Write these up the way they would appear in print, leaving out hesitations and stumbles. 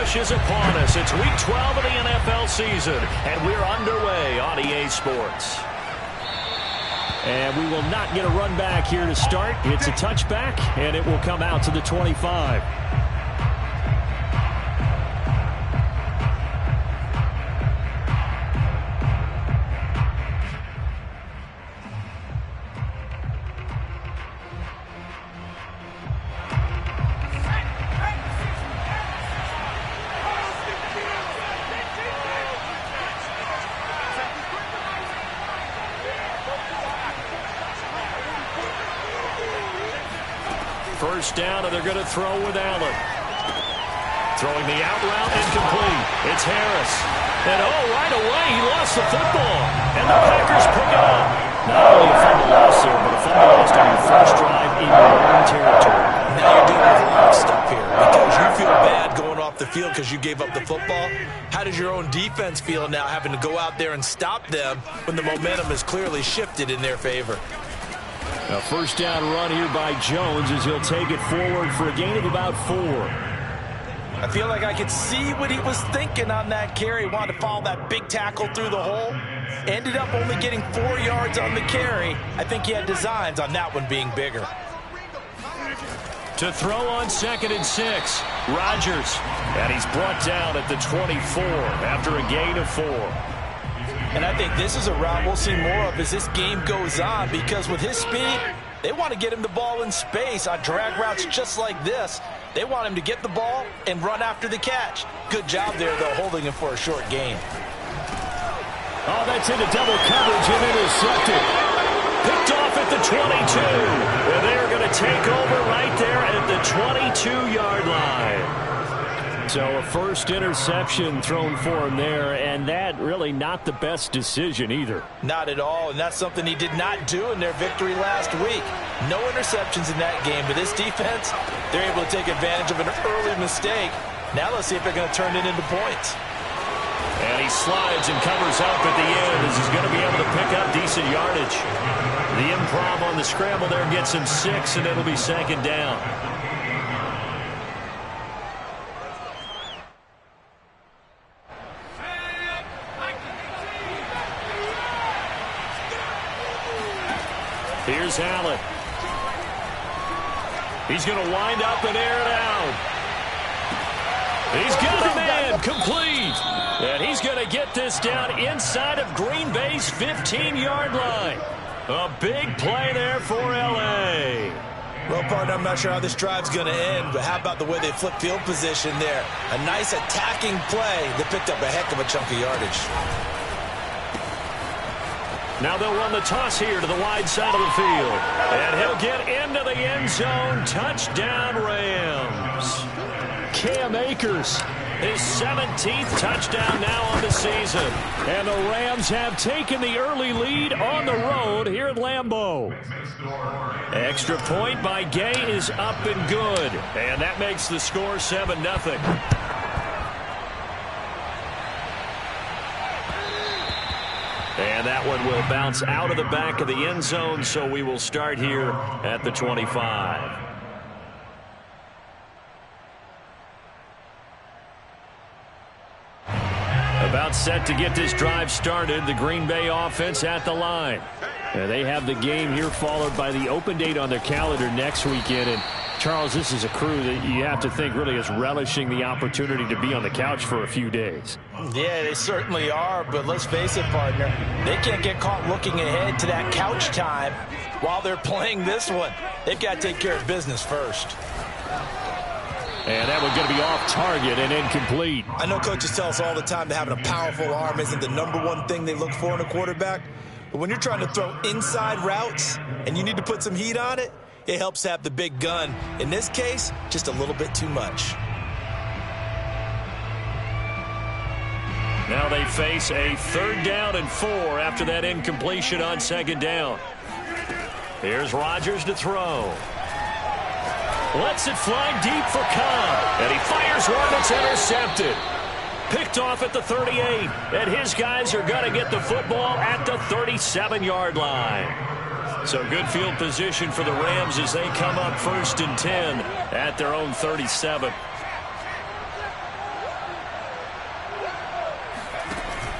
rush is upon us. It's Week 12 of the NFL season, and we're underway on EA Sports. And we will not get a run back here to start. It's a touchback, and it will come out to the 25. First down, and they're going to throw with Allen. Throwing the out route, incomplete. It's Harris. And right away, he lost the football. And the Packers pick it up. Not only a fumble loss there, but a fumble lost on your first drive in your own territory. Now you're dealing with a lot of stuff here because you feel bad going off the field because you gave up the football. How does your own defense feel now having to go out there and stop them when the momentum is clearly shifted in their favor? A first down run here by Jones as he'll take it forward for a gain of about 4. I feel like I could see what he was thinking on that carry. Wanted to follow that big tackle through the hole. Ended up only getting 4 yards on the carry. I think he had designs on that one being bigger. To throw on 2nd and 6, Rodgers. And he's brought down at the 24 after a gain of 4. And I think this is a route we'll see more of as this game goes on because with his speed, they want to get him the ball in space on drag routes just like this. They want him to get the ball and run after the catch. Good job there, though, holding him for a short gain. Oh, that's into double coverage and intercepted. Picked off at the 22. And they're going to take over right there at the 22-yard line. So a first interception thrown for him there, and that really not the best decision either. Not at all, and that's something he did not do in their victory last week. No interceptions in that game, but this defense, they're able to take advantage of an early mistake. Now let's see if they're going to turn it into points. And he slides and covers up at the end as he's going to be able to pick up decent yardage. The improv on the scramble there gets him 6, and it'll be 2nd down. Here's Allen. He's going to wind up and air it out. He's got a man complete. And he's going to get this down inside of Green Bay's 15-yard line. A big play there for L.A. Well, partner, I'm not sure how this drive's going to end, but how about the way they flip field position there? A nice attacking play that picked up a heck of a chunk of yardage. Now they'll run the toss here to the wide side of the field. And he'll get into the end zone. Touchdown, Rams. Cam Akers, his 17th touchdown now on the season. And the Rams have taken the early lead on the road here at Lambeau. Extra point by Gay is up and good. And that makes the score 7-0. And that one will bounce out of the back of the end zone, so we will start here at the 25. About set to get this drive started, the Green Bay offense at the line. They have the game here followed by the open date on their calendar next weekend. And Charles, this is a crew that you have to think really is relishing the opportunity to be on the couch for a few days. Yeah, they certainly are, but let's face it, partner. They can't get caught looking ahead to that couch time while they're playing this one. They've got to take care of business first. And that one's going to be off target and incomplete. I know coaches tell us all the time that having a powerful arm isn't the #1 thing they look for in a quarterback. But when you're trying to throw inside routes and you need to put some heat on it, it helps have the big gun. In this case, just a little bit too much. Now they face a 3rd down and 4 after that incompletion on 2nd down. Here's Rodgers to throw. Lets it fly deep for Cobb. And he fires one that's intercepted. Picked off at the 38. And his guys are going to get the football at the 37-yard line. So good field position for the Rams as they come up 1st and 10 at their own 37.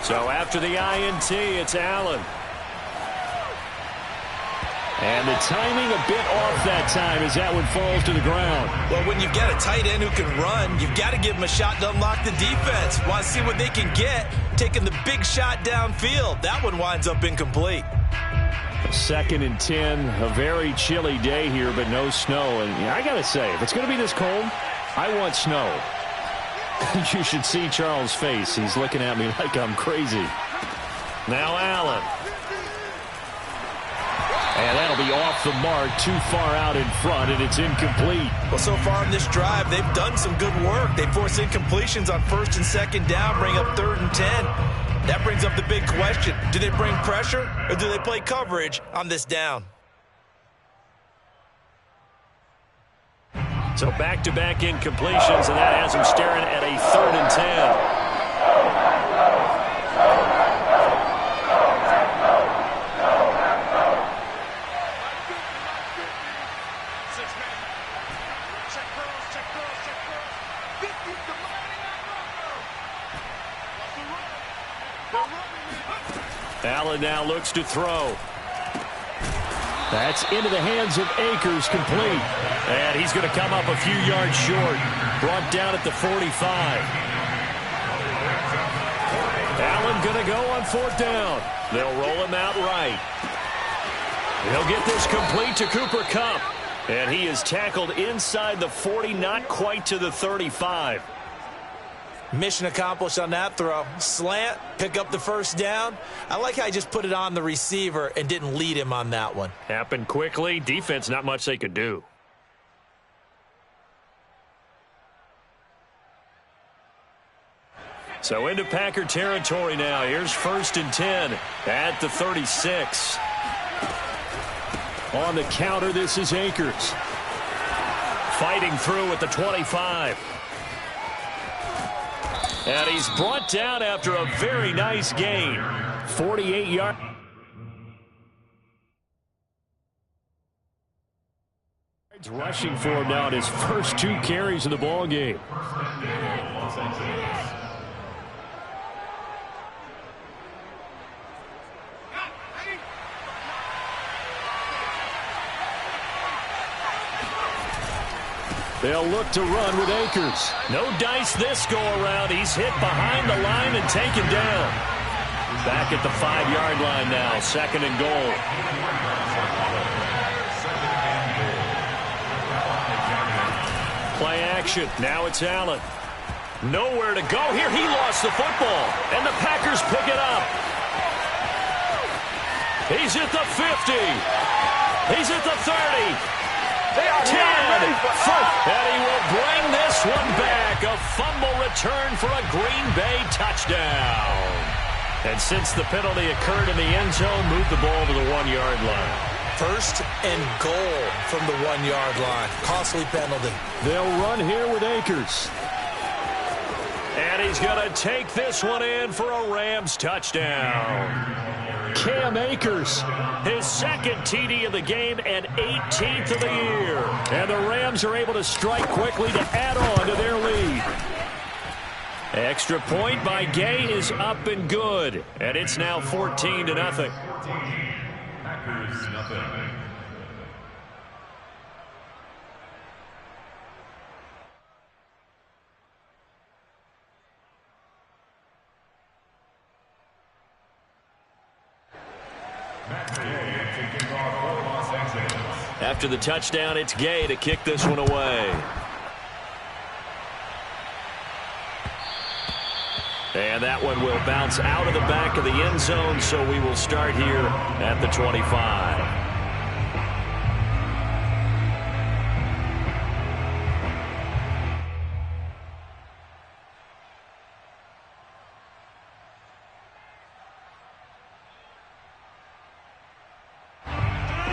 So after the INT, it's Allen. And the timing a bit off that time as that one falls to the ground. Well, when you get a tight end who can run, you've got to give him a shot to unlock the defense. Want to see what they can get, taking the big shot downfield. That one winds up incomplete. 2nd and 10, a very chilly day here, but no snow. And I got to say, if it's going to be this cold, I want snow. You should see Charles' face. He's looking at me like I'm crazy. Now Allen. And that'll be off the mark, too far out in front, and it's incomplete. Well, so far in this drive, they've done some good work. They force incompletions on 1st and 2nd down, bring up 3rd and 10. That brings up the big question. Do they bring pressure, or do they play coverage on this down? So back-to-back incompletions, and that has them staring at a 3rd and 10. Allen now looks to throw. That's into the hands of Akers, complete. And he's going to come up a few yards short. Brought down at the 45. Allen going to go on 4th down. They'll roll him out right. He'll get this complete to Cooper Kupp. And he is tackled inside the 40, not quite to the 35. Mission accomplished on that throw. Slant, pick up the 1st down. I like how I just put it on the receiver and didn't lead him on that one. Happened quickly. Defense, not much they could do. So into Packer territory now. Here's 1st and 10 at the 36. On the counter, this is Akers. Fighting through at the 25. And he's brought down after a very nice gain. 48 yards. Rushing for him now in his first 2 carries of the ball game. They'll look to run with Akers. No dice this go-around. He's hit behind the line and taken down. Back at the 5-yard line now. 2nd and goal. Play action. Now it's Allen. Nowhere to go here. He lost the football. And the Packers pick it up. He's at the 50. He's at the 30. 10, and he will bring this one back. A fumble return for a Green Bay touchdown. And since the penalty occurred in the end zone, move the ball to the 1-yard line. 1st and goal from the 1-yard line. Costly penalty. They'll run here with Akers. And he's going to take this one in for a Rams touchdown. Cam Akers, his 2nd TD of the game and 18th of the year. And the Rams are able to strike quickly to add on to their lead. Extra point by Gay is up and good. And it's now 14-0. Packers nothing. After the touchdown, it's Gay to kick this one away. And that one will bounce out of the back of the end zone, so we will start here at the 25.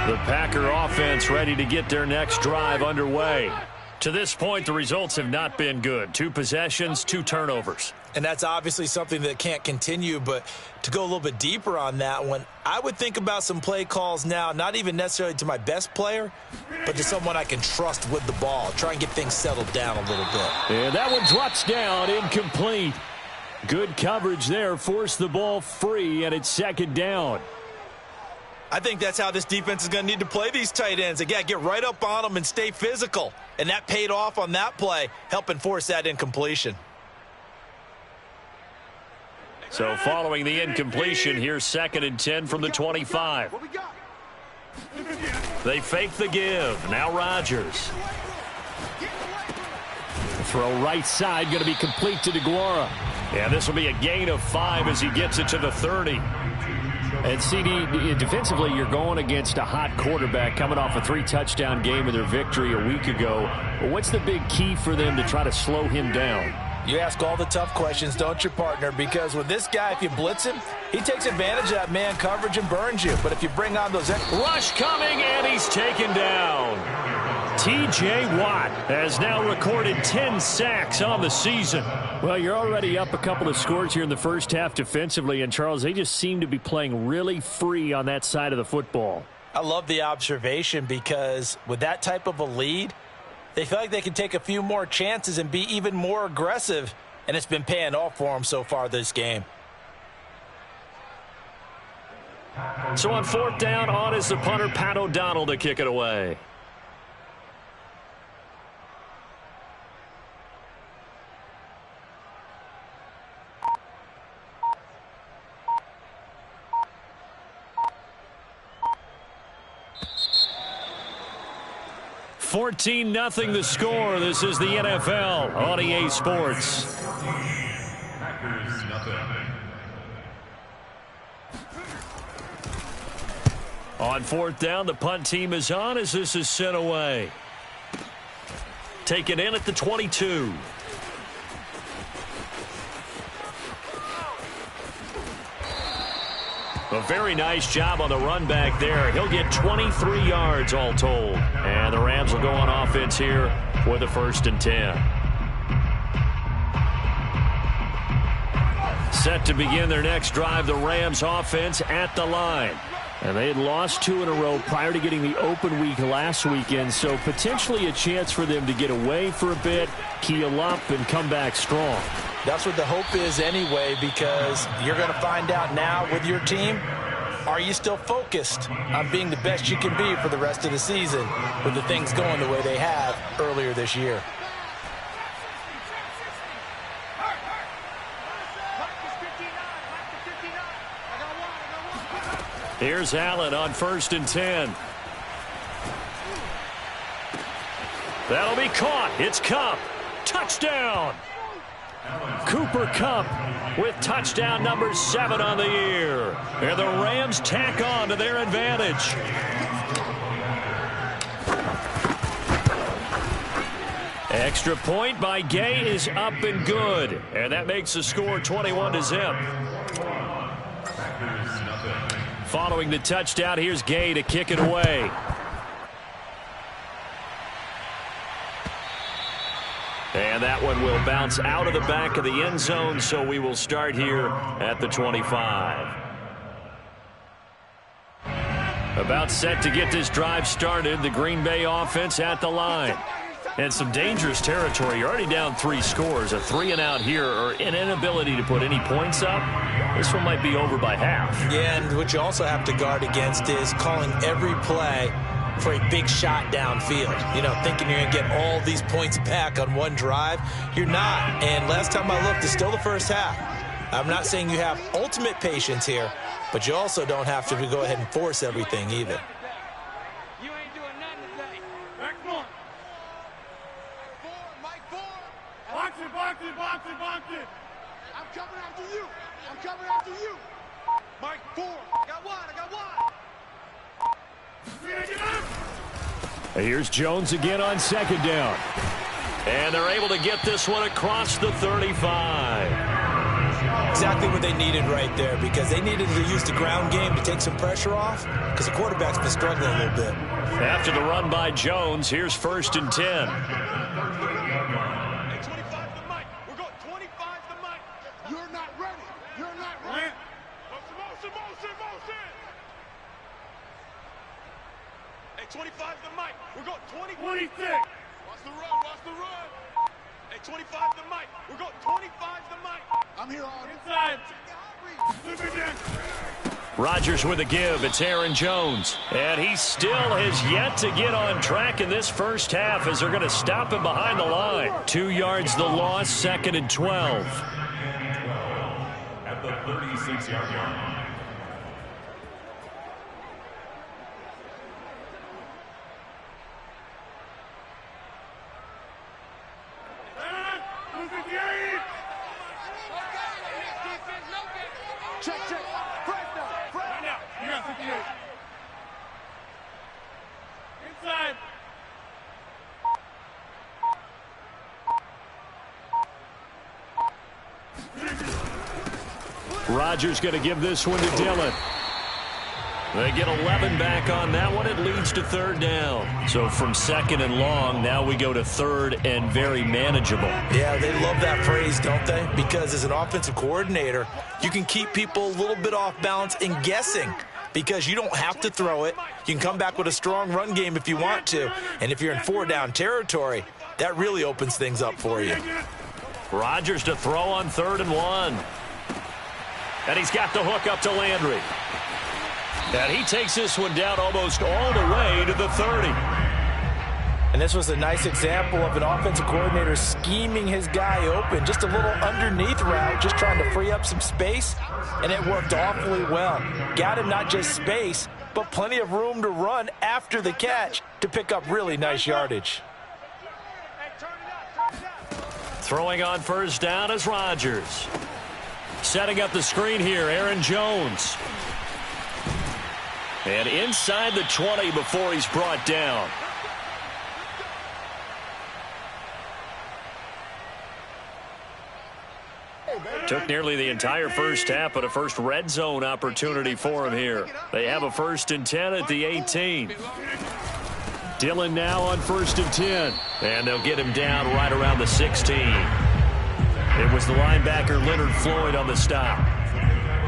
The Packer offense ready to get their next drive underway. To this point, the results have not been good. 2 possessions, 2 turnovers. And that's obviously something that can't continue, but to go a little bit deeper on that one, I would think about some play calls now, not even necessarily to my best player, but to someone I can trust with the ball. Try and get things settled down a little bit. And that one drops down, incomplete. Good coverage there. Forced the ball free, and it's second down. I think that's how this defense is going to need to play these tight ends. Again, get right up on them and stay physical. And that paid off on that play, helping force that incompletion. So following the incompletion, here's 2nd and 10 from the 25. They fake the give. Now Rodgers. Throw right side, going to be complete to DeGuara. Yeah, this will be a gain of 5 as he gets it to the 30. And CD, defensively, you're going against a hot quarterback coming off a 3-touchdown game in their victory a week ago. But what's the big key for them to try to slow him down? You ask all the tough questions, don't you, partner? Because with this guy, if you blitz him, he takes advantage of that man coverage and burns you. But if you bring on those... Rush coming, and he's taken down. T.J. Watt has now recorded 10 sacks on the season. Well, you're already up a couple of scores here in the first half defensively, and Charles, they just seem to be playing really free on that side of the football. I love the observation because with that type of a lead, they feel like they can take a few more chances and be even more aggressive, and it's been paying off for them so far this game. So on 4th down, on is the punter, Pat O'Donnell, to kick it away. $14-0 the score. This is the NFL on EA Sports. On 4th down, the punt team is on as this is sent away. Taken in at the 22. A very nice job on the run back there. He'll get 23 yards all told. And the Rams will go on offense here with a 1st and 10. Set to begin their next drive, the Rams offense at the line. And they had lost 2 in a row prior to getting the open week last weekend, so potentially a chance for them to get away for a bit, keel up, and come back strong. That's what the hope is anyway, because you're going to find out now with your team, are you still focused on being the best you can be for the rest of the season with the things going the way they have earlier this year? Here's Allen on 1st and 10. That'll be caught. It's Kupp. Touchdown. Cooper Kupp with touchdown number 7 on the year. And the Rams tack on to their advantage. Extra point by Gay is up and good. And that makes the score 21-0. Following the touchdown, here's Gay to kick it away. And that one will bounce out of the back of the end zone, so we will start here at the 25. About set to get this drive started, the Green Bay offense at the line. And some dangerous territory. You're already down 3 scores. A 3-and-out here, or an inability to put any points up. This one might be over by half. Yeah, and what you also have to guard against is calling every play for a big shot downfield. You know, thinking you're going to get all these points back on one drive. You're not. And last time I looked, it's still the first half. I'm not saying you have ultimate patience here, but you also don't have to go ahead and force everything either. You ain't doing nothing today. Back one. Mike 4. Box it, box it, box it, box it. I'm coming after you. I'm coming after you. Mike 4. I got one. Here's Jones again on 2nd down. And they're able to get this one across the 35. Exactly what they needed right there, because they needed to use the ground game to take some pressure off, because the quarterback's been struggling a little bit. After the run by Jones, here's 1st and 10. Hey, 25 to Mike. We're going 25 to Mike. You're not ready. You're not ready. Motion. Hey, 25 to Mike. We're going 26. Watch the run. Hey, 25 the mic. We're going 25 the mic. I'm here on inside. Rodgers with a give. It's Aaron Jones. And he still has yet to get on track in this first half as they're going to stop him behind the line. 2 yards the loss, 2nd and 12. At the 36-yard line. Check. Fresh now. Right now. You got 58. Inside. Rodgers going to give this one to Dillon. They get 11 back on that one. It leads to 3rd down. So from 2nd and long, now we go to 3rd and very manageable. Yeah, they love that phrase, don't they? Because as an offensive coordinator, you can keep people a little bit off balance and guessing because you don't have to throw it. You can come back with a strong run game if you want to. And if you're in 4-down territory, that really opens things up for you. Rodgers to throw on 3rd and 1. And he's got the hook up to Landry. And he takes this one down almost all the way to the 30. And this was a nice example of an offensive coordinator scheming his guy open. Just a little underneath route, just trying to free up some space. And it worked awfully well. Got him not just space, but plenty of room to run after the catch to pick up really nice yardage. Throwing on 1st down is Rodgers. Setting up the screen here, Aaron Jones. And inside the 20 before he's brought down. Took nearly the entire first half, but a first red zone opportunity for him here. They have a 1st and 10 at the 18. Dillon now on 1st and 10. And they'll get him down right around the 16. It was the linebacker Leonard Floyd on the stop.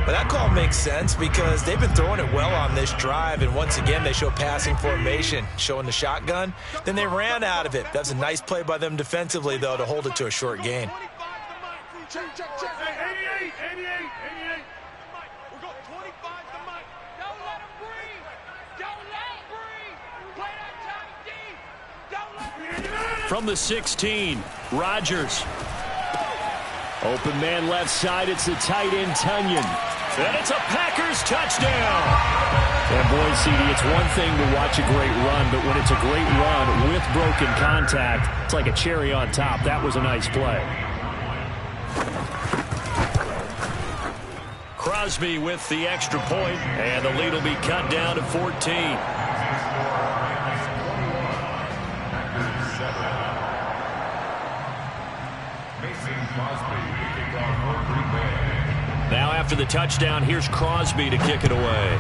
But that call makes sense because they've been throwing it well on this drive, and once again they show passing formation, showing the shotgun. Then they ran out of it. That's a nice play by them defensively, though, to hold it to a short gain. Check. 88. We're going 25 the mic. Don't let him breathe. Play that tight D. Don't let him. From the 16, Rodgers. Open man left side. It's the tight end, Tunyon. And it's a Packers touchdown. And boy, CD, it's one thing to watch a great run, but when it's a great run with broken contact, it's like a cherry on top. That was a nice play. Crosby with the extra point, and the lead will be cut down to 14. Now after the touchdown, here's Crosby to kick it away.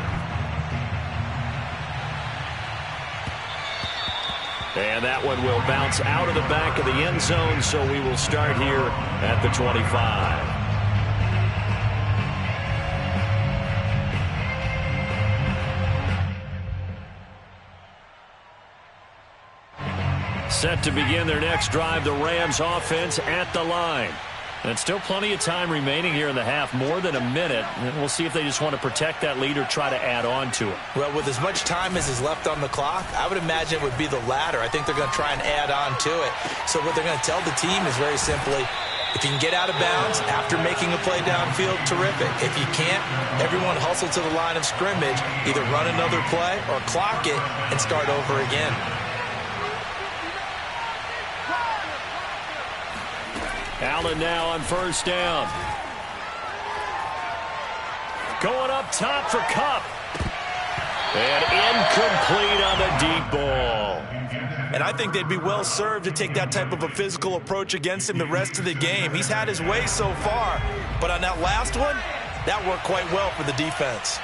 And that one will bounce out of the back of the end zone, so we will start here at the 25. Set to begin their next drive, the Rams offense at the line. And still plenty of time remaining here in the half, more than a minute. And we'll see if they just want to protect that lead or try to add on to it. Well, with as much time as is left on the clock, I would imagine it would be the latter. I think they're going to try and add on to it. So what they're going to tell the team is very simply, if you can get out of bounds after making a play downfield, terrific. If you can't, everyone hustle to the line of scrimmage, either run another play or clock it and start over again. Allen now on 1st down. Going up top for Kupp. And incomplete on the deep ball. And I think they'd be well served to take that type of a physical approach against him the rest of the game. He's had his way so far, but on that last one, that worked quite well for the defense.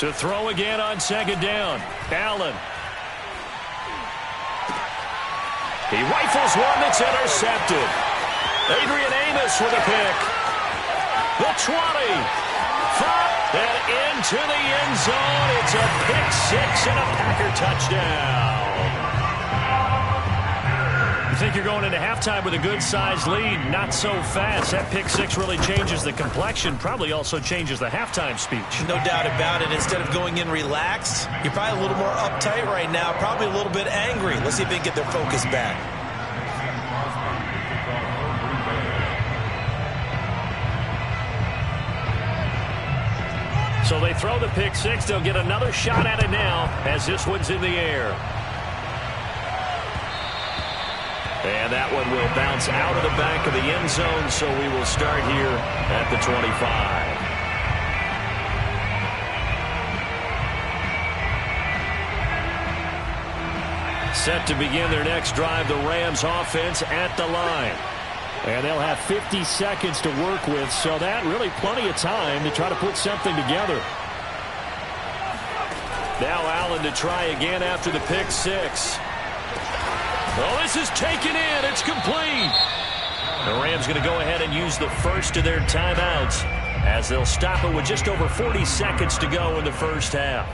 To throw again on 2nd down. Allen. He rifles one that's intercepted. Adrian Amos with a pick. The 20. And into the end zone It's a pick six and a Packer touchdown. You think you're going into halftime with a good-sized lead? Not so fast. That pick six really changes the complexion, probably also changes the halftime speech. No doubt about it. Instead of going in relaxed, you're probably a little more uptight right now, probably a little bit angry. Let's see if they can get their focus back. So they throw the pick six. They'll get another shot at it now as this one's in the air. And that one will bounce out of the back of the end zone, so we will start here at the 25. Set to begin their next drive, the Rams offense at the line. And they'll have 50 seconds to work with, so that really plenty of time to try to put something together. Now Allen to try again after the pick six. Well, this is taken in. It's complete. The Rams going to go ahead and use the first of their timeouts as they'll stop it with just over 40 seconds to go in the first half.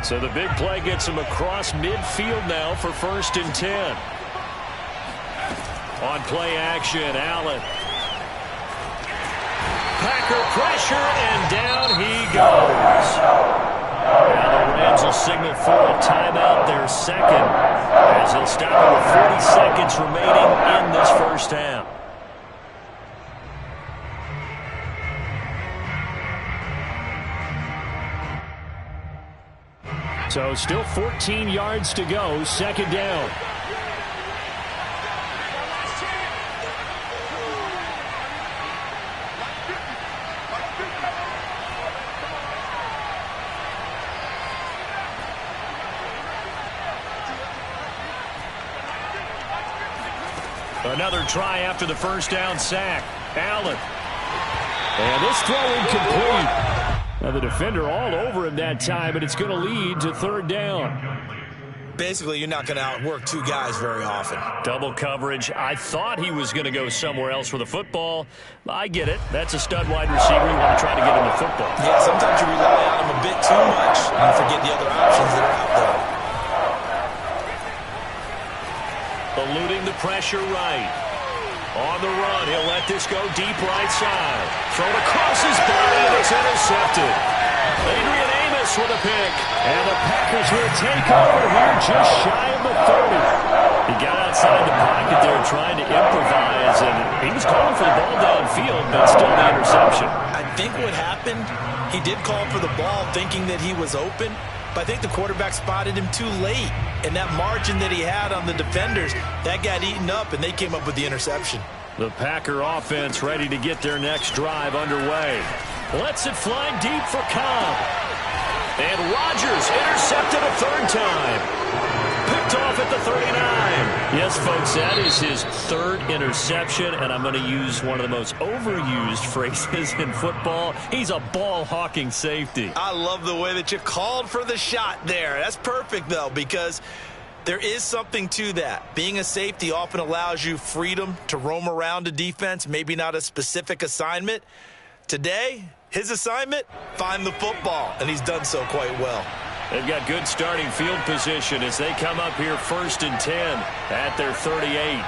So the big play gets them across midfield now for 1st and 10. On play action, Allen. Packer pressure, and down he goes. Now the Rams will signal for a timeout, their second, as they'll stop it with 40 seconds remaining in this first half. So still 14 yards to go, second down. Another try after the first down sack. Allen. And this throw incomplete. Now the defender all over him that time, but it's going to lead to third down. Basically, you're not going to outwork two guys very often. Double coverage. I thought he was going to go somewhere else with the football. I get it. That's a stud wide receiver. You want to try to get him the football. Yeah, sometimes you rely on him a bit too much and you forget the other options that are out there. Eluding the pressure right. On the run, he'll let this go deep right side. Thrown across his body, and it's intercepted. Adrian Amos with a pick. And the Packers will take over here just shy of the 30. He got outside the pocket there trying to improvise, and he was calling for the ball downfield, but still the interception. I think what happened, he did call for the ball thinking that he was open, but I think the quarterback spotted him too late. And that margin that he had on the defenders, that got eaten up, and they came up with the interception. The Packer offense ready to get their next drive underway. Lets it fly deep for Cobb. And Rodgers intercepted a third time. Picked off at the 39. Yes, folks, that is his third interception, and I'm going to use one of the most overused phrases in football. He's a ball-hawking safety. I love the way that you called for the shot there. That's perfect, though, because there is something to that. Being a safety often allows you freedom to roam around a defense, maybe not a specific assignment. Today, his assignment, find the football, and he's done so quite well. They've got good starting field position as they come up here 1st and 10 at their 38.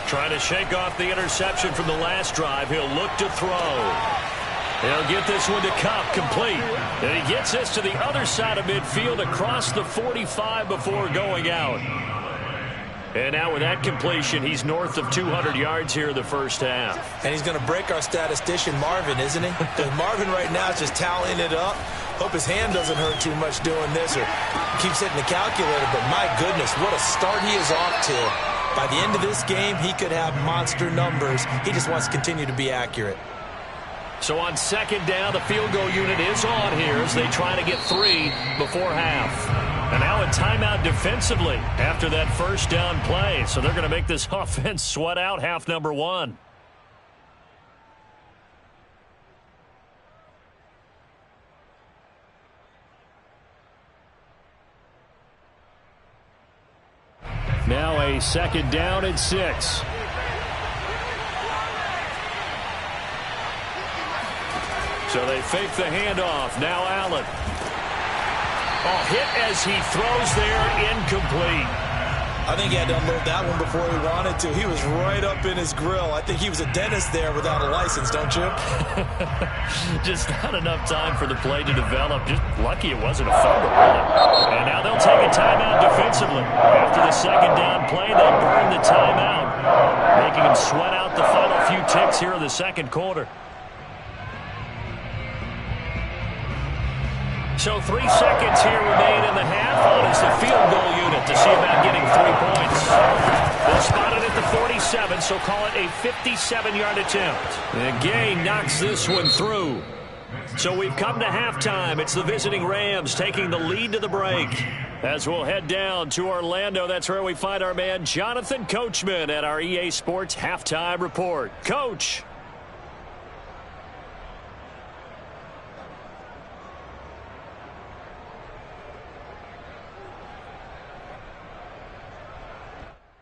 Trying to shake off the interception from the last drive. He'll look to throw. He'll get this one to Kupp, complete. And he gets this to the other side of midfield across the 45 before going out. And now with that completion, he's north of 200 yards here in the first half. And he's going to break our statistician, Marvin, isn't he? Because Marvin right now is just tallying it up. Hope his hand doesn't hurt too much doing this or keeps hitting the calculator. But my goodness, what a start he is off to. By the end of this game, he could have monster numbers. He just wants to continue to be accurate. So on second down, the field goal unit is on here as they try to get 3 before half. And now a timeout defensively after that first down play. So they're going to make this offense sweat out half number 1. Now a second down and 6. So they fake the handoff. Now Allen. Oh, hit as he throws there, incomplete. I think he had to unload that one before he wanted to. He was right up in his grill. I think he was a dentist there without a license, don't you? Just not enough time for the play to develop. Just lucky it wasn't a fumble, really. And now they'll take a timeout defensively. After the second down play, they burn the timeout, making them sweat out the final few ticks here in the second quarter. So 3 seconds here remain in the half. On is the field goal unit to see about getting 3 points. They'll spot it at the 47, so call it a 57-yard attempt. And Gay knocks this one through. So we've come to halftime. It's the visiting Rams taking the lead to the break. As we'll head down to Orlando, that's where we find our man Jonathan Coachman at our EA Sports Halftime Report. Coach.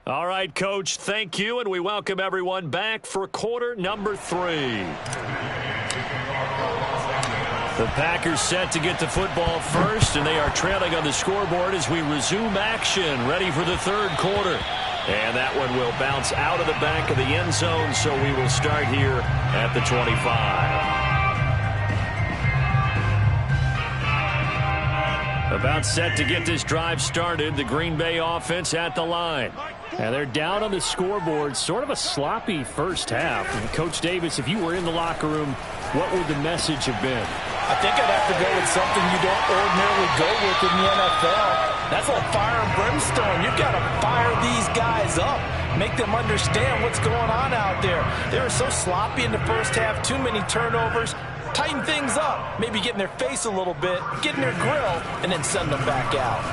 All right, Coach, thank you, and we welcome everyone back for quarter number 3. The Packers set to get the football first, and they are trailing on the scoreboard as we resume action, ready for the third quarter. And that one will bounce out of the back of the end zone, so we will start here at the 25. About set to get this drive started, the Green Bay offense at the line. And they're down on the scoreboard, sort of a sloppy first half. And Coach Davis, if you were in the locker room, what would the message have been? I think I'd have to go with something you don't ordinarily go with in the NFL. That's like fire and brimstone. You've got to fire these guys up, make them understand what's going on out there. They were so sloppy in the first half, too many turnovers. Tighten things up, maybe get in their face a little bit, get in their grill, and then send them back out.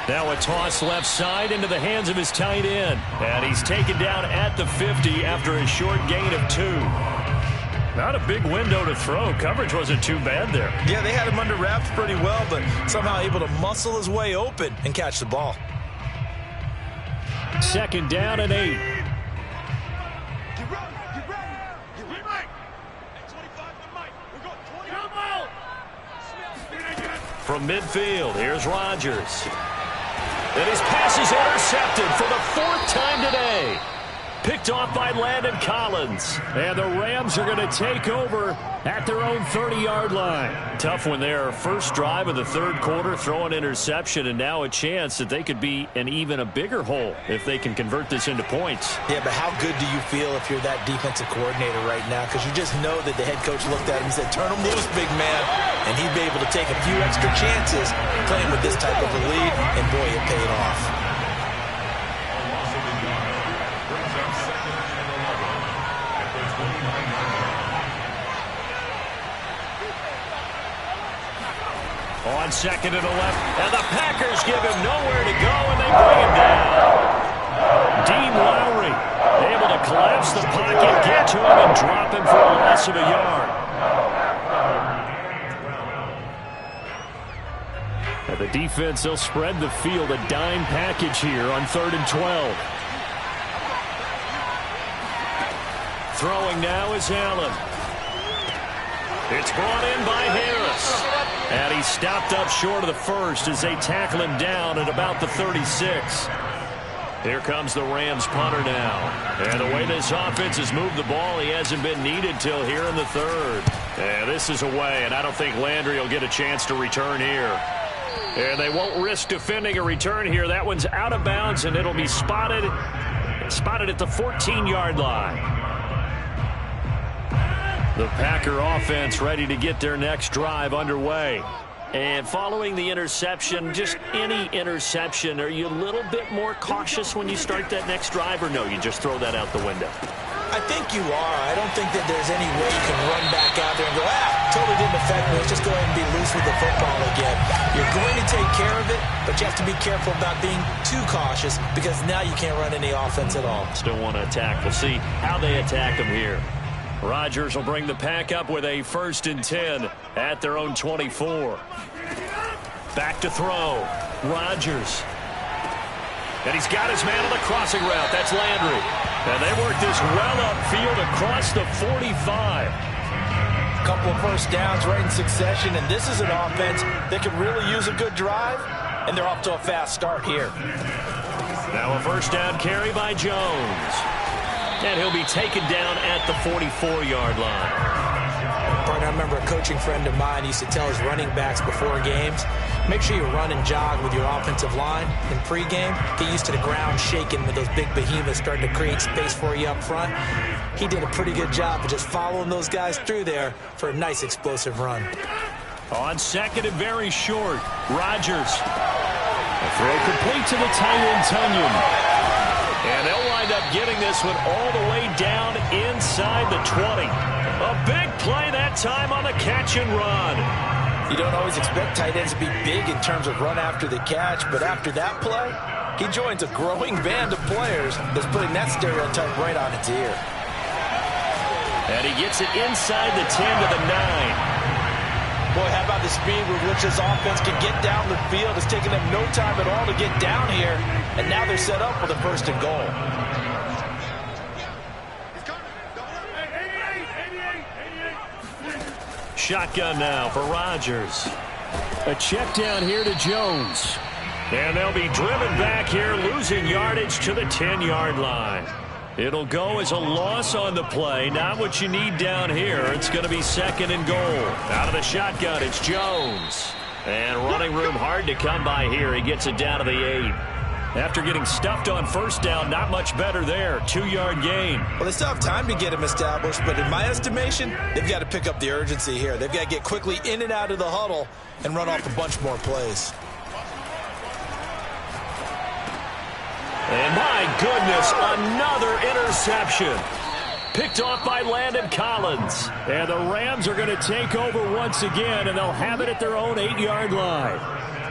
Now a toss left side into the hands of his tight end. And he's taken down at the 50 after a short gain of 2. Not a big window to throw. Coverage wasn't too bad there. Yeah, they had him under wraps pretty well, but somehow able to muscle his way open and catch the ball. Second down and 8. From midfield, here's Rodgers. And his pass is intercepted for the 4th time today. Picked off by Landon Collins. And the Rams are going to take over at their own 30-yard line. Tough one there. First drive of the third quarter, throw an interception, and now a chance that they could be in even a bigger hole if they can convert this into points. Yeah, but how good do you feel if you're that defensive coordinator right now? Because you just know that the head coach looked at him and said, turn him loose, big man. And he'd be able to take a few extra chances playing with this type of a lead, and boy, it paid off. On second and 11, and the Packers give him nowhere to go, and they bring him down. Dean Lowry able to collapse the pocket, get to him, and drop him for a loss of a yard. And the defense, they'll spread the field, a dime package here on 3rd and 12. Throwing now is Allen. It's brought in by Harris. And he stopped up short of the first as they tackle him down at about the 36. Here comes the Rams punter now. And the way this offense has moved the ball, he hasn't been needed till here in the third. And this is away, and I don't think Landry will get a chance to return here. And they won't risk defending a return here. That one's out of bounds, and it'll be spotted at the 14-yard line. The Packer offense ready to get their next drive underway. And following the interception, just any interception, are you a little bit more cautious when you start that next drive, or no, you just throw that out the window? I think you are. I don't think that there's any way you can run back out there and go, totally didn't affect me. Let's just go ahead and be loose with the football again. You're going to take care of it, but you have to be careful about being too cautious because now you can't run any offense at all. Still want to attack. We'll see how they attack them here. Rodgers will bring the pack up with a 1st and 10 at their own 24. Back to throw. Rodgers. And he's got his man on the crossing route. That's Landry. And they work this well upfield across the 45. A couple of first downs right in succession, and this is an offense that could really use a good drive, and they're off to a fast start here. Now a first down carry by Jones. And he'll be taken down at the 44-yard line. I remember a coaching friend of mine used to tell his running backs before games, make sure you run and jog with your offensive line in pregame. Get used to the ground shaking with those big behemoths starting to create space for you up front. He did a pretty good job of just following those guys through there for a nice explosive run. On second and very short, Rodgers. A throw complete to the tight end, Tunyon. And they'll wind up getting this one all the way down inside the 20. A big play that time on the catch and run. You don't always expect tight ends to be big in terms of run after the catch, but after that play, he joins a growing band of players that's putting that stereotype right on its ear. And he gets it inside the 10 to the 9. Boy, how about the speed with which this offense can get down the field? It's taken them no time at all to get down here, and now they're set up for the first and goal. Shotgun now for Rodgers. A check down here to Jones. And they'll be driven back here, losing yardage to the 10-yard line. It'll go as a loss on the play. Not what you need down here. It's going to be second and goal. Out of the shotgun, it's Jones. And running room hard to come by here. He gets it down to the 8. After getting stuffed on first down, not much better there. 2-yard gain. Well, they still have time to get him established, but in my estimation, they've got to pick up the urgency here. They've got to get quickly in and out of the huddle and run off a bunch more plays. And my goodness, another interception. Picked off by Landon Collins. And the Rams are going to take over once again, and they'll have it at their own 8-yard line.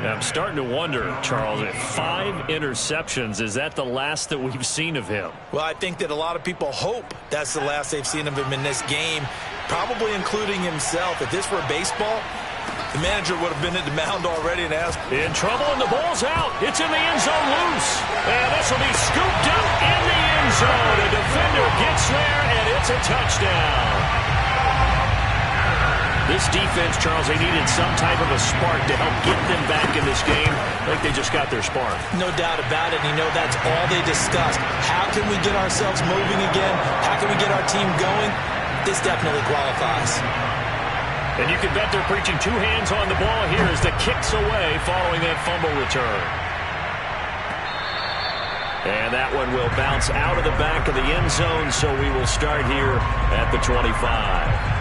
I'm starting to wonder, Charles, if 5 interceptions, is that the last that we've seen of him? Well, I think that a lot of people hope that's the last they've seen of him in this game, probably including himself. If this were baseball, the manager would have been at the mound already and asked. In trouble, and the ball's out. It's in the end zone loose. And this will be scooped up in the end zone. A defender gets there, and it's a touchdown. This defense, Charles, they needed some type of a spark to help get them back in this game. I think they just got their spark. No doubt about it. You know, that's all they discussed. How can we get ourselves moving again? How can we get our team going? This definitely qualifies. And you can bet they're preaching 2 hands on the ball here as the kick's away following that fumble return. And that one will bounce out of the back of the end zone, so we will start here at the 25.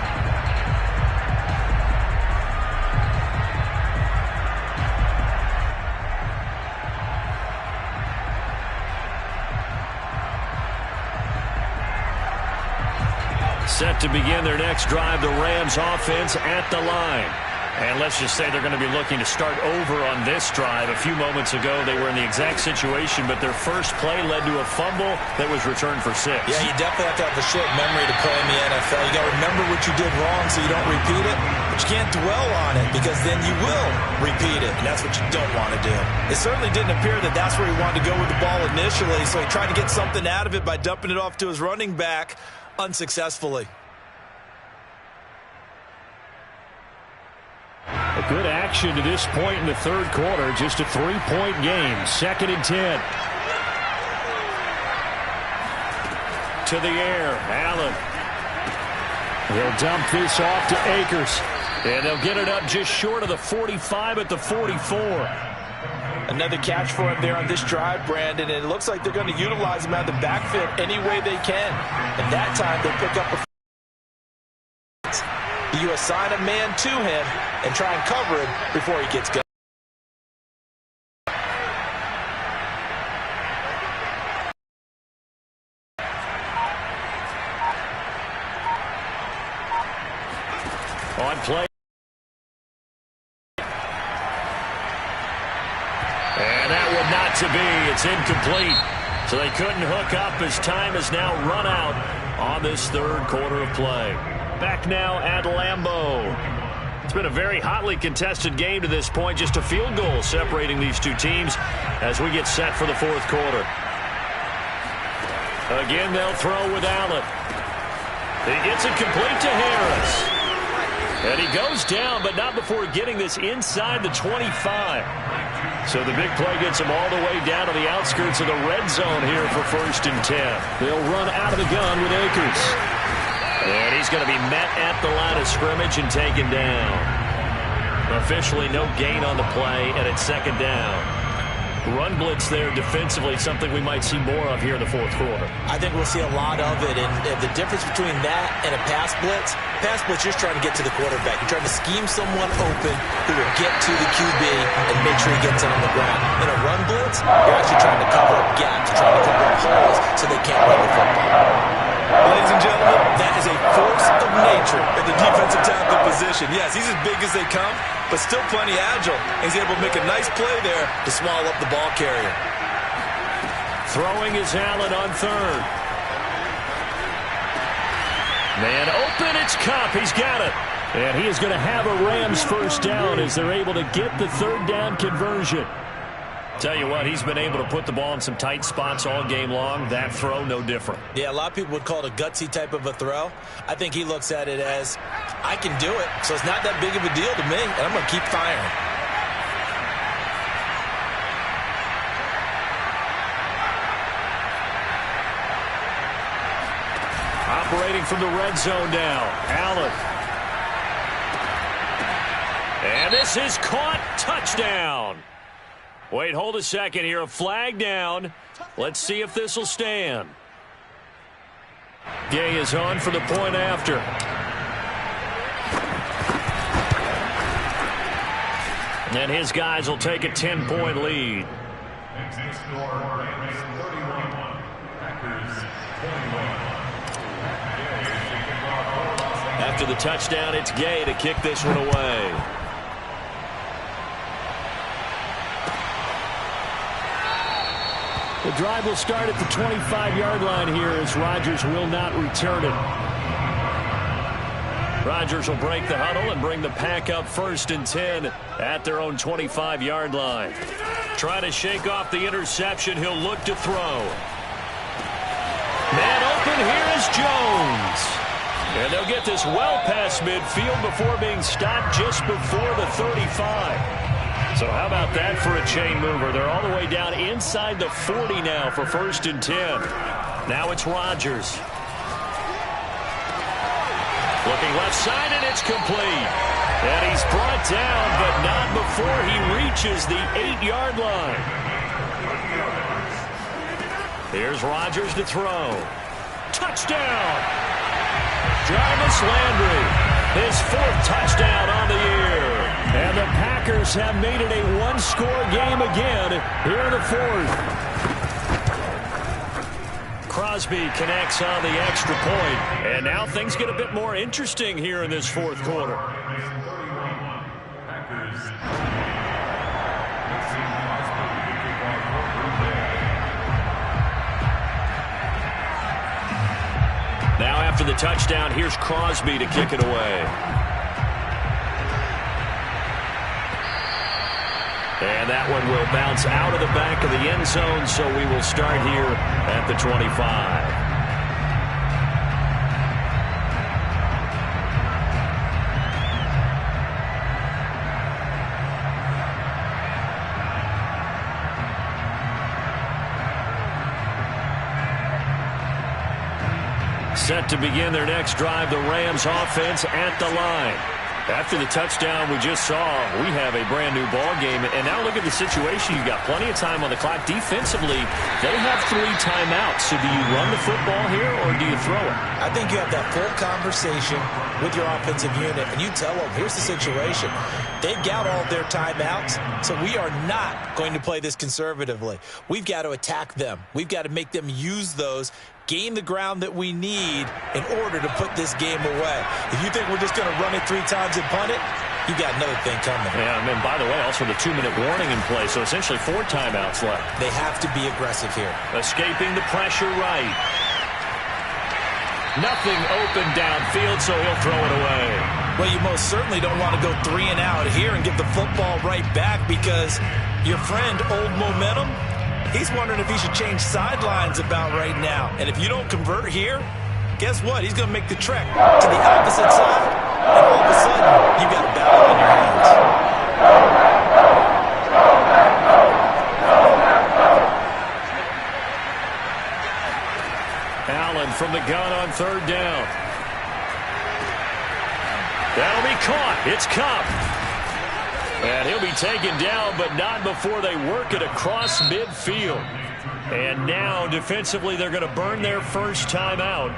Set to begin their next drive, the Rams offense at the line. And let's just say they're going to be looking to start over on this drive. A few moments ago, they were in the exact situation, but their first play led to a fumble that was returned for 6. Yeah, you definitely have to have a short memory to play in the NFL. You got to remember what you did wrong so you don't repeat it, but you can't dwell on it because then you will repeat it, and that's what you don't want to do. It certainly didn't appear that that's where he wanted to go with the ball initially, so he tried to get something out of it by dumping it off to his running back unsuccessfully. A good action to this point in the third quarter. Just a 3-point game. 2nd and 10. To the air. Allen. He'll dump this off to Akers. And they'll get it up just short of the 45 at the 44. Another catch for him there on this drive, Brandon. And it looks like they're going to utilize him out of the backfield any way they can. And that time they'll pick up a... You assign a man to him and try and cover him before he gets going. On play. And that one not to be. It's incomplete. So they couldn't hook up as time has now run out on this third quarter of play. Back now at Lambeau. It's been a very hotly contested game to this point. Just a field goal separating these two teams as we get set for the fourth quarter. Again, they'll throw with Allen. He gets it complete to Harris. And he goes down, but not before getting this inside the 25. So the big play gets him all the way down to the outskirts of the red zone here for 1st and 10. They'll run out of the gun with Akers. And he's going to be met at the line of scrimmage and taken down. Officially no gain on the play, and it's 2nd down. Run blitz there defensively, something we might see more of here in the 4th quarter. I think we'll see a lot of it, and the difference between that and a pass blitz, you're just trying to get to the quarterback. You're trying to scheme someone open who will get to the QB and make sure he gets it on the ground. In a run blitz, you're actually trying to cover up gaps, trying to cover up holes so they can't run the football. Ladies and gentlemen, that is a force of nature in the defensive tackle position. Yes, he's as big as they come, but still plenty agile. He's able to make a nice play there to swallow up the ball carrier. Throwing is Allen on 3rd. Man open, it's Kupp. He's got it. And he is going to have a Rams 1st down as they're able to get the 3rd down conversion. Tell you what, he's been able to put the ball in some tight spots all game long. That throw, no different. Yeah, a lot of people would call it a gutsy type of a throw. I think he looks at it as, I can do it, so it's not that big of a deal to me, and I'm going to keep firing. Operating from the red zone now, Allen. And this is caught. Touchdown. Wait, hold a second here. A flag down. Let's see if this will stand. Gay is on for the point after. And his guys will take a 10-point lead. After the touchdown, it's Gay to kick this one away. The drive will start at the 25-yard line here as Rodgers will not return it. Rodgers will break the huddle and bring the pack up 1st and 10 at their own 25-yard line. Try to shake off the interception. He'll look to throw. Man open, here is Jones. And they'll get this well past midfield before being stopped just before the 35. So how about that for a chain mover? They're all the way down inside the 40 now for 1st and 10. Now it's Rodgers. Looking left side, and it's complete. And he's brought down, but not before he reaches the 8-yard line. Here's Rodgers to throw. Touchdown! Jarvis Landry, his 4th touchdown on the year. And the Packers have made it a one-score game again here in the 4th. Crosby connects on the extra point. And now things get a bit more interesting here in this 4th quarter. Now after the touchdown, here's Crosby to kick it away. And that one will bounce out of the back of the end zone, so we will start here at the 25. Set to begin their next drive, the Rams offense at the line. After the touchdown we just saw, we have a brand-new ball game. And now look at the situation. You've got plenty of time on the clock. Defensively, they have 3 timeouts. So do you run the football here or do you throw it? I think you have that full conversation with your offensive unit, and you tell them, here's the situation. They've got all of their timeouts, so we are not going to play this conservatively. We've got to attack them. We've got to make them use those, gain the ground that we need in order to put this game away. If you think we're just going to run it 3 times and punt it, you got another thing coming. Yeah, and then, by the way, also the 2-minute warning in play, so essentially 4 timeouts left. They have to be aggressive here. Escaping the pressure right. Nothing open downfield, so he'll throw it away. Well, you most certainly don't want to go 3 and out here and get the football right back because your friend, Old Momentum, he's wondering if he should change sidelines about right now. And if you don't convert here, guess what? He's going to make the trek to the opposite side. and all of a sudden, you've got a battle on your hands. Allen from the gun on third down. That'll be caught. It's Kupp. And he'll be taken down, but not before they work it across midfield. And now, defensively, they're going to burn their first timeout.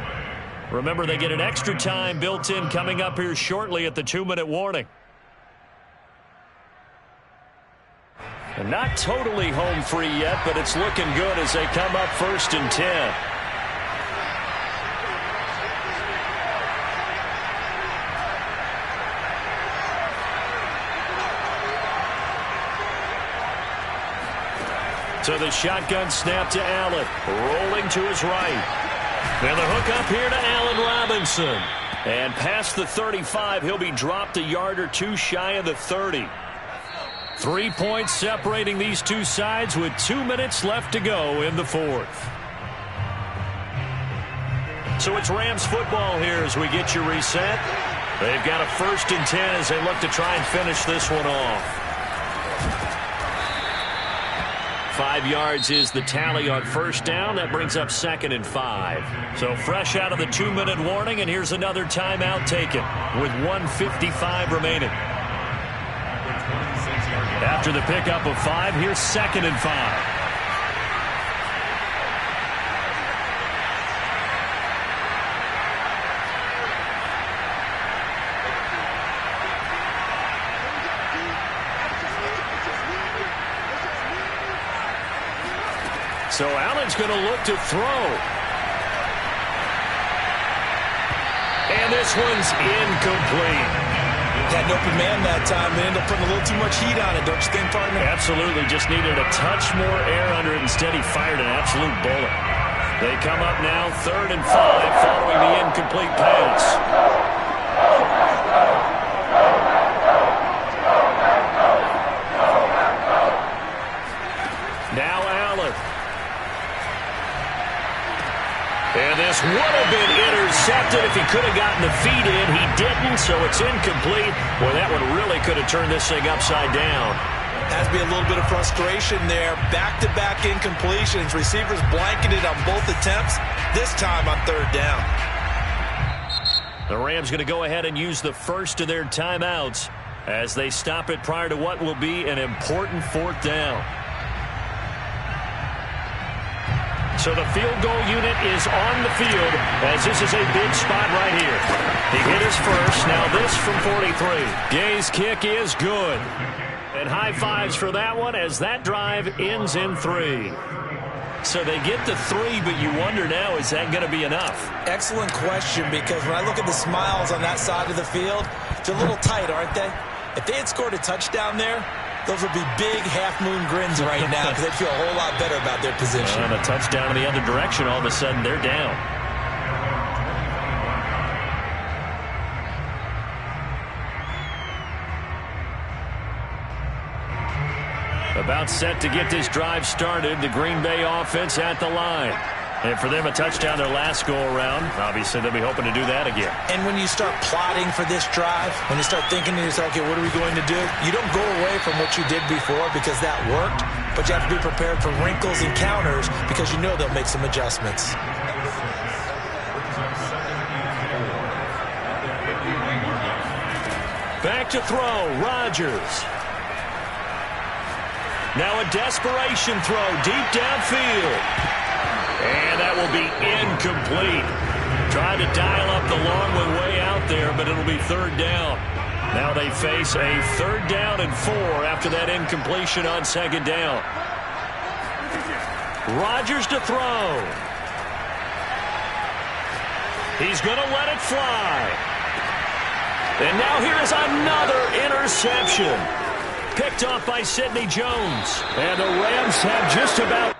Remember, they get an extra time built in coming up here shortly at the 2-minute warning. And not totally home free yet, but it's looking good as they come up 1st and 10. So the shotgun snap to Allen, rolling to his right. And the hook up here to Allen Robinson. And past the 35, he'll be dropped a yard or two shy of the 30. 3 points separating these two sides with 2 minutes left to go in the fourth. So it's Rams football here as we get you reset. They've got a 1st and 10 as they look to try and finish this one off. 5 yards is the tally on first down. That brings up 2nd and 5. So fresh out of the 2-minute warning, and here's another timeout taken with 1:55 remaining. After the pickup of 5, here's 2nd and 5. So Allen's going to look to throw. And this one's incomplete. Had an open man that time. They ended up putting a little too much heat on it, don't you think, partner? Absolutely. Just needed a touch more air under it. Instead, he fired an absolute bullet. They come up now 3rd and 5 following the incomplete pass. Now Allen. And this would have been intercepted if he could have gotten the feet in. He didn't, so it's incomplete. Boy, that one really could have turned this thing upside down. Has to be a little bit of frustration there. Back-to-back incompletions. Receivers blanketed on both attempts, this time on 3rd down. The Rams going to go ahead and use the first of their timeouts as they stop it prior to what will be an important 4th down. So the field goal unit is on the field as this is a big spot right here. He hit his first. Now this from 43. Gay's kick is good. And high fives for that one as that drive ends in 3. So they get to 3, but you wonder now, is that going to be enough? Excellent question, because when I look at the smiles on that side of the field, they're a little tight, aren't they? If they had scored a touchdown there, those would be big half-moon grins right now because they'd feel a whole lot better about their position. And a touchdown in the other direction, all of a sudden they're down. About set to get this drive started, the Green Bay offense at the line. And for them, a touchdown their last go-around. Obviously, they'll be hoping to do that again. And when you start plotting for this drive, when you start thinking to yourself, okay, what are we going to do? You don't go away from what you did before because that worked, but you have to be prepared for wrinkles and counters because you know they'll make some adjustments. Back to throw, Rodgers. Now a desperation throw deep downfield. And that will be incomplete. Tried to dial up the long one way out there, but it'll be 3rd down. Now they face a 3rd down and 4 after that incompletion on 2nd down. Rodgers to throw. He's going to let it fly. And now here is another interception. Picked off by Sidney Jones. And the Rams have just about